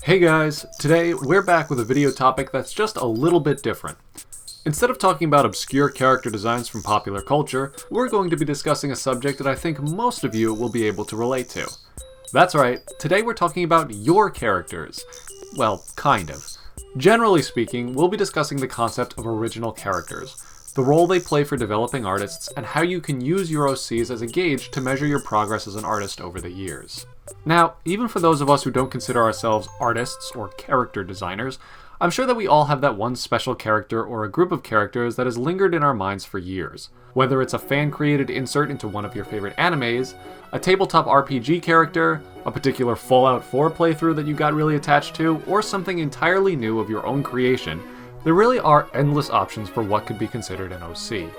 Hey guys, today we're back with a video topic that's just a little bit different. Instead of talking about obscure character designs from popular culture, we're going to be discussing a subject that I think most of you will be able to relate to. That's right, today we're talking about your characters. Well, kind of. Generally speaking, we'll be discussing the concept of original characters, the role they play for developing artists, and how you can use your OCs as a gauge to measure your progress as an artist over the years. Now, even for those of us who don't consider ourselves artists or character designers, I'm sure that we all have that one special character or a group of characters that has lingered in our minds for years. Whether it's a fan-created insert into one of your favorite animes, a tabletop RPG character, a particular Fallout 4 playthrough that you got really attached to, or something entirely new of your own creation, there really are endless options for what could be considered an OC.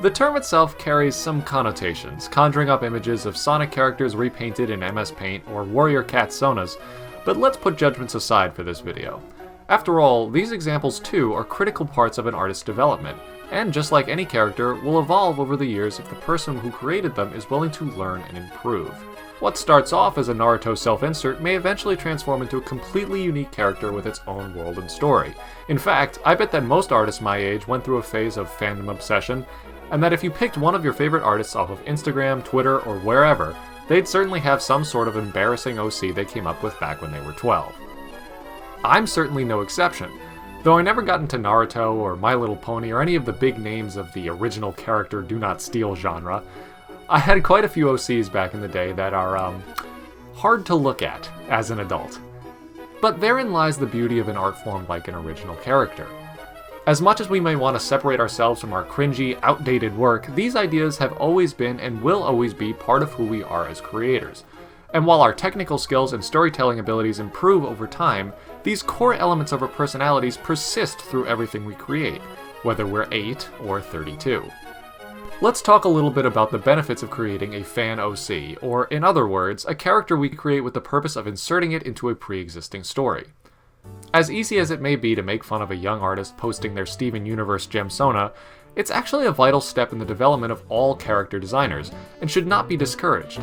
The term itself carries some connotations, conjuring up images of Sonic characters repainted in MS Paint or Warrior Cat Sonas, but let's put judgments aside for this video. After all, these examples too are critical parts of an artist's development, and just like any character, will evolve over the years if the person who created them is willing to learn and improve. What starts off as a Naruto self-insert may eventually transform into a completely unique character with its own world and story. In fact, I bet that most artists my age went through a phase of fandom obsession, and that if you picked one of your favorite artists off of Instagram, Twitter, or wherever, they'd certainly have some sort of embarrassing OC they came up with back when they were 12. I'm certainly no exception. Though I never got into Naruto or My Little Pony or any of the big names of the original character do not steal genre, I had quite a few OCs back in the day that are, hard to look at as an adult. But therein lies the beauty of an art form like an original character. As much as we may want to separate ourselves from our cringy, outdated work, these ideas have always been and will always be part of who we are as creators. And while our technical skills and storytelling abilities improve over time, these core elements of our personalities persist through everything we create, whether we're 8 or 32. Let's talk a little bit about the benefits of creating a fan OC, or in other words, a character we create with the purpose of inserting it into a pre-existing story. As easy as it may be to make fun of a young artist posting their Steven Universe gemsona, it's actually a vital step in the development of all character designers, and should not be discouraged.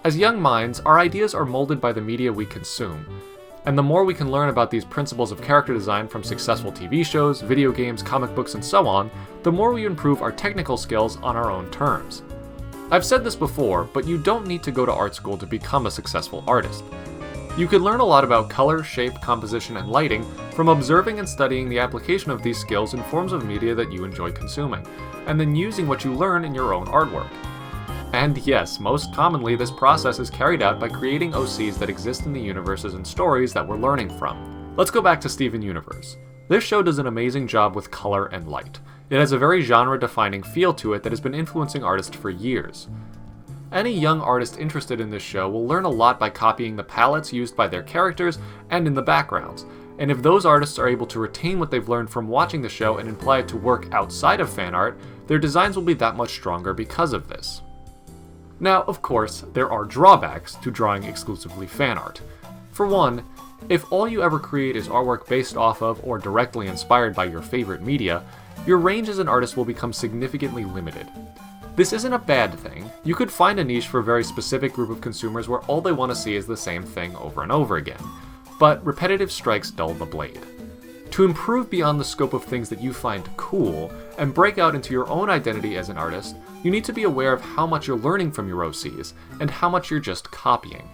As young minds, our ideas are molded by the media we consume, and the more we can learn about these principles of character design from successful TV shows, video games, comic books, and so on, the more we improve our technical skills on our own terms. I've said this before, but you don't need to go to art school to become a successful artist. You can learn a lot about color, shape, composition, and lighting from observing and studying the application of these skills in forms of media that you enjoy consuming, and then using what you learn in your own artwork. And yes, most commonly this process is carried out by creating OCs that exist in the universes and stories that we're learning from. Let's go back to Steven Universe. This show does an amazing job with color and light. It has a very genre-defining feel to it that has been influencing artists for years. Any young artist interested in this show will learn a lot by copying the palettes used by their characters and in the backgrounds, and if those artists are able to retain what they've learned from watching the show and apply it to work outside of fan art, their designs will be that much stronger because of this. Now, of course, there are drawbacks to drawing exclusively fan art. For one, if all you ever create is artwork based off of or directly inspired by your favorite media, your range as an artist will become significantly limited. This isn't a bad thing. You could find a niche for a very specific group of consumers where all they want to see is the same thing over and over again, but repetitive strikes dull the blade. To improve beyond the scope of things that you find cool, and break out into your own identity as an artist, you need to be aware of how much you're learning from your OCs, and how much you're just copying.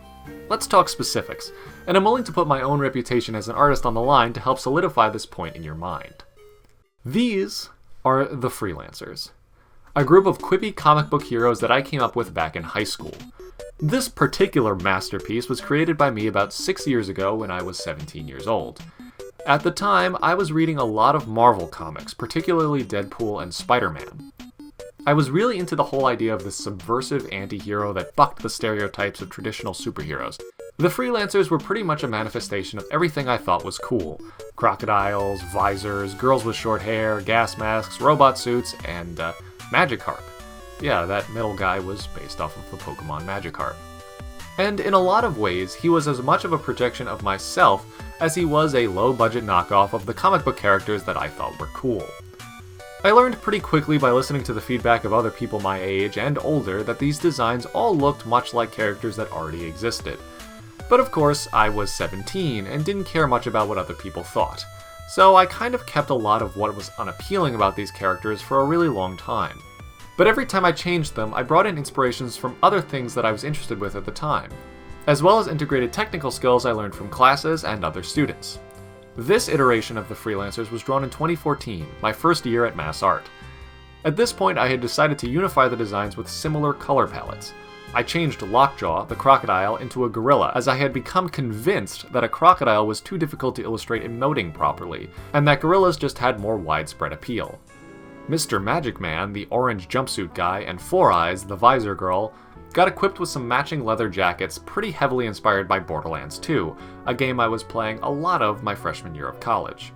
Let's talk specifics, and I'm willing to put my own reputation as an artist on the line to help solidify this point in your mind. These are the Freelancers, a group of quippy comic book heroes that I came up with back in high school. This particular masterpiece was created by me about 6 years ago when I was 17 years old. At the time, I was reading a lot of Marvel comics, particularly Deadpool and Spider-Man. I was really into the whole idea of this subversive anti-hero that bucked the stereotypes of traditional superheroes. The Freelancers were pretty much a manifestation of everything I thought was cool. Crocodiles, visors, girls with short hair, gas masks, robot suits, and Magikarp. Yeah, that middle guy was based off of the Pokemon Magikarp. And in a lot of ways, he was as much of a projection of myself as he was a low-budget knockoff of the comic book characters that I thought were cool. I learned pretty quickly by listening to the feedback of other people my age and older that these designs all looked much like characters that already existed. But of course, I was 17 and didn't care much about what other people thought. So I kind of kept a lot of what was unappealing about these characters for a really long time. But every time I changed them, I brought in inspirations from other things that I was interested with at the time, as well as integrated technical skills I learned from classes and other students. This iteration of the Freelancers was drawn in 2014, my first year at Mass Art. At this point, I had decided to unify the designs with similar color palettes. I changed Lockjaw, the crocodile, into a gorilla, as I had become convinced that a crocodile was too difficult to illustrate emoting properly, and that gorillas just had more widespread appeal. Mr. Magic Man, the orange jumpsuit guy, and Four Eyes, the visor girl, got equipped with some matching leather jackets pretty heavily inspired by Borderlands 2, a game I was playing a lot of my freshman year of college.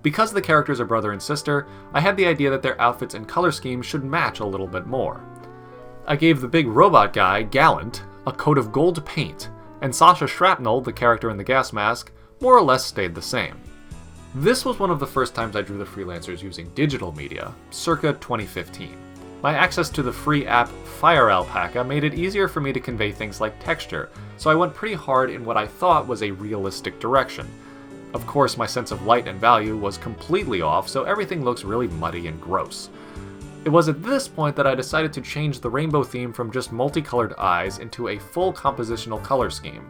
Because the characters are brother and sister, I had the idea that their outfits and color schemes should match a little bit more. I gave the big robot guy, Gallant, a coat of gold paint, and Sasha Shrapnel, the character in the gas mask, more or less stayed the same. This was one of the first times I drew the Freelancers using digital media, circa 2015. My access to the free app Fire Alpaca made it easier for me to convey things like texture, so I went pretty hard in what I thought was a realistic direction. Of course, my sense of light and value was completely off, so everything looks really muddy and gross. It was at this point that I decided to change the rainbow theme from just multicolored eyes into a full compositional color scheme.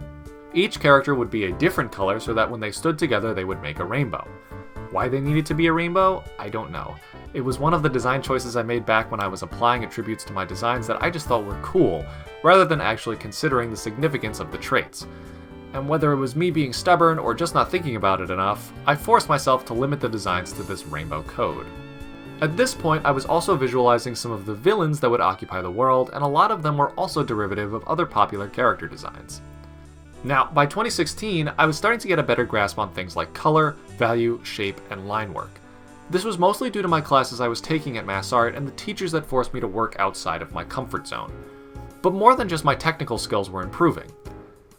Each character would be a different color so that when they stood together they would make a rainbow. Why they needed to be a rainbow? I don't know. It was one of the design choices I made back when I was applying attributes to my designs that I just thought were cool, rather than actually considering the significance of the traits. And whether it was me being stubborn or just not thinking about it enough, I forced myself to limit the designs to this rainbow code. At this point, I was also visualizing some of the villains that would occupy the world, and a lot of them were also derivative of other popular character designs. Now, by 2016, I was starting to get a better grasp on things like color, value, shape, and line work. This was mostly due to my classes I was taking at Mass Art and the teachers that forced me to work outside of my comfort zone. But more than just my technical skills were improving.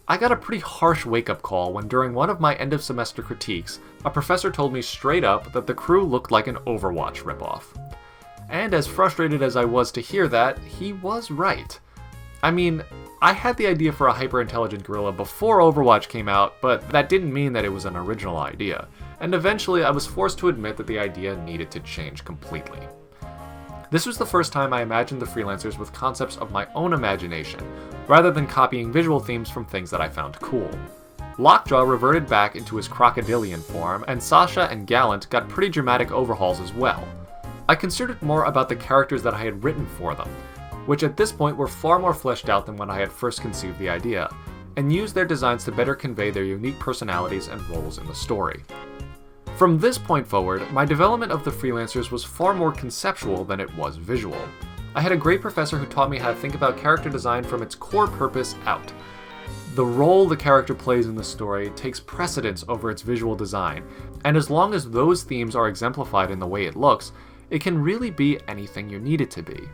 I got a pretty harsh wake-up call when during one of my end-of-semester critiques, a professor told me straight up that the crew looked like an Overwatch ripoff. And as frustrated as I was to hear that, he was right. I mean, I had the idea for a hyper-intelligent gorilla before Overwatch came out, but that didn't mean that it was an original idea, and eventually I was forced to admit that the idea needed to change completely. This was the first time I imagined the Freelancers with concepts of my own imagination, rather than copying visual themes from things that I found cool. Lockjaw reverted back into his crocodilian form, and Sasha and Gallant got pretty dramatic overhauls as well. I considered more about the characters that I had written for them, which at this point were far more fleshed out than when I had first conceived the idea, and used their designs to better convey their unique personalities and roles in the story. From this point forward, my development of the Freelancers was far more conceptual than it was visual. I had a great professor who taught me how to think about character design from its core purpose out. The role the character plays in the story takes precedence over its visual design, and as long as those themes are exemplified in the way it looks, it can really be anything you need it to be.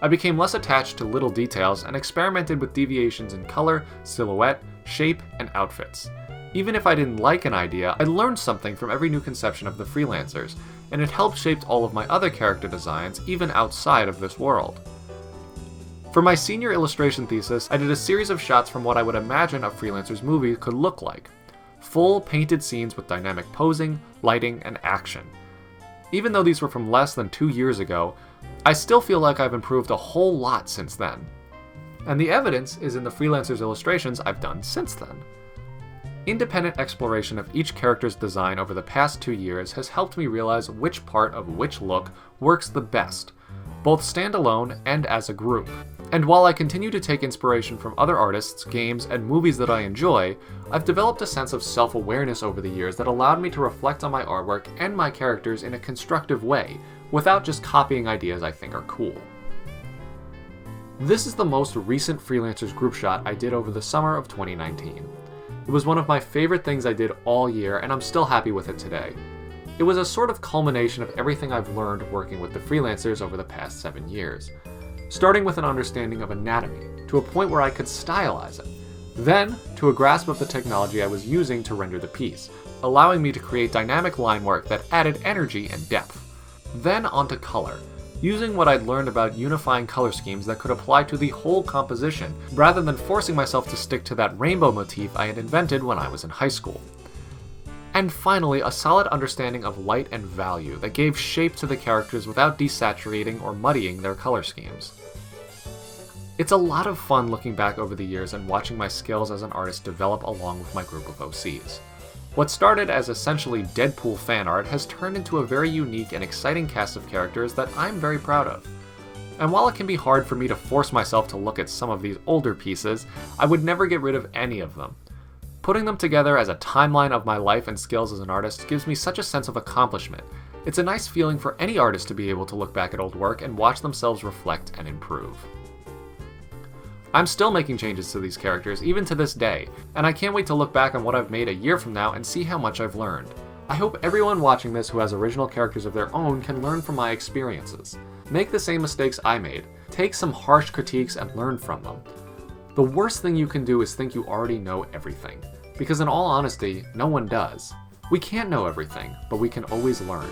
I became less attached to little details and experimented with deviations in color, silhouette, shape, and outfits. Even if I didn't like an idea, I learned something from every new conception of the Freelancers, and it helped shape all of my other character designs, even outside of this world. For my senior illustration thesis, I did a series of shots from what I would imagine a Freelancers movie could look like. Full, painted scenes with dynamic posing, lighting, and action. Even though these were from less than 2 years ago, I still feel like I've improved a whole lot since then. And the evidence is in the Freelancers illustrations I've done since then. Independent exploration of each character's design over the past 2 years has helped me realize which part of which look works the best, both standalone and as a group. And while I continue to take inspiration from other artists, games, and movies that I enjoy, I've developed a sense of self-awareness over the years that allowed me to reflect on my artwork and my characters in a constructive way, without just copying ideas I think are cool. This is the most recent Freelancers group shot I did over the summer of 2019. It was one of my favorite things I did all year, and I'm still happy with it today. It was a sort of culmination of everything I've learned working with the Freelancers over the past 7 years. Starting with an understanding of anatomy, to a point where I could stylize it. Then, to a grasp of the technology I was using to render the piece, allowing me to create dynamic line work that added energy and depth. Then onto color, using what I'd learned about unifying color schemes that could apply to the whole composition, rather than forcing myself to stick to that rainbow motif I had invented when I was in high school. And finally, a solid understanding of light and value that gave shape to the characters without desaturating or muddying their color schemes. It's a lot of fun looking back over the years and watching my skills as an artist develop along with my group of OCs. What started as essentially Deadpool fan art has turned into a very unique and exciting cast of characters that I'm very proud of. And while it can be hard for me to force myself to look at some of these older pieces, I would never get rid of any of them. Putting them together as a timeline of my life and skills as an artist gives me such a sense of accomplishment. It's a nice feeling for any artist to be able to look back at old work and watch themselves reflect and improve. I'm still making changes to these characters, even to this day, and I can't wait to look back on what I've made a year from now and see how much I've learned. I hope everyone watching this who has original characters of their own can learn from my experiences. Make the same mistakes I made, take some harsh critiques and learn from them. The worst thing you can do is think you already know everything, because in all honesty, no one does. We can't know everything, but we can always learn.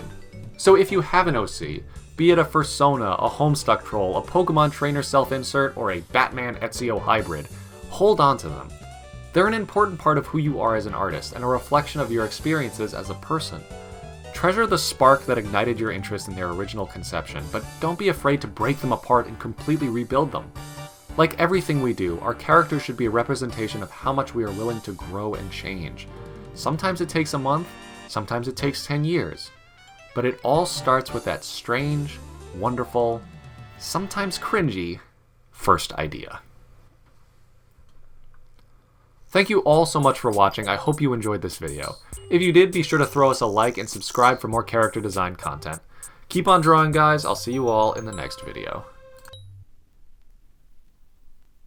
So if you have an OC, be it a Fursona, a Homestuck Troll, a Pokemon Trainer self-insert, or a Batman Ezio hybrid, hold on to them. They're an important part of who you are as an artist and a reflection of your experiences as a person. Treasure the spark that ignited your interest in their original conception, but don't be afraid to break them apart and completely rebuild them. Like everything we do, our characters should be a representation of how much we are willing to grow and change. Sometimes it takes a month, sometimes it takes 10 years. But it all starts with that strange, wonderful, sometimes cringy, first idea. Thank you all so much for watching. I hope you enjoyed this video. If you did, be sure to throw us a like and subscribe for more character design content. Keep on drawing, guys. I'll see you all in the next video.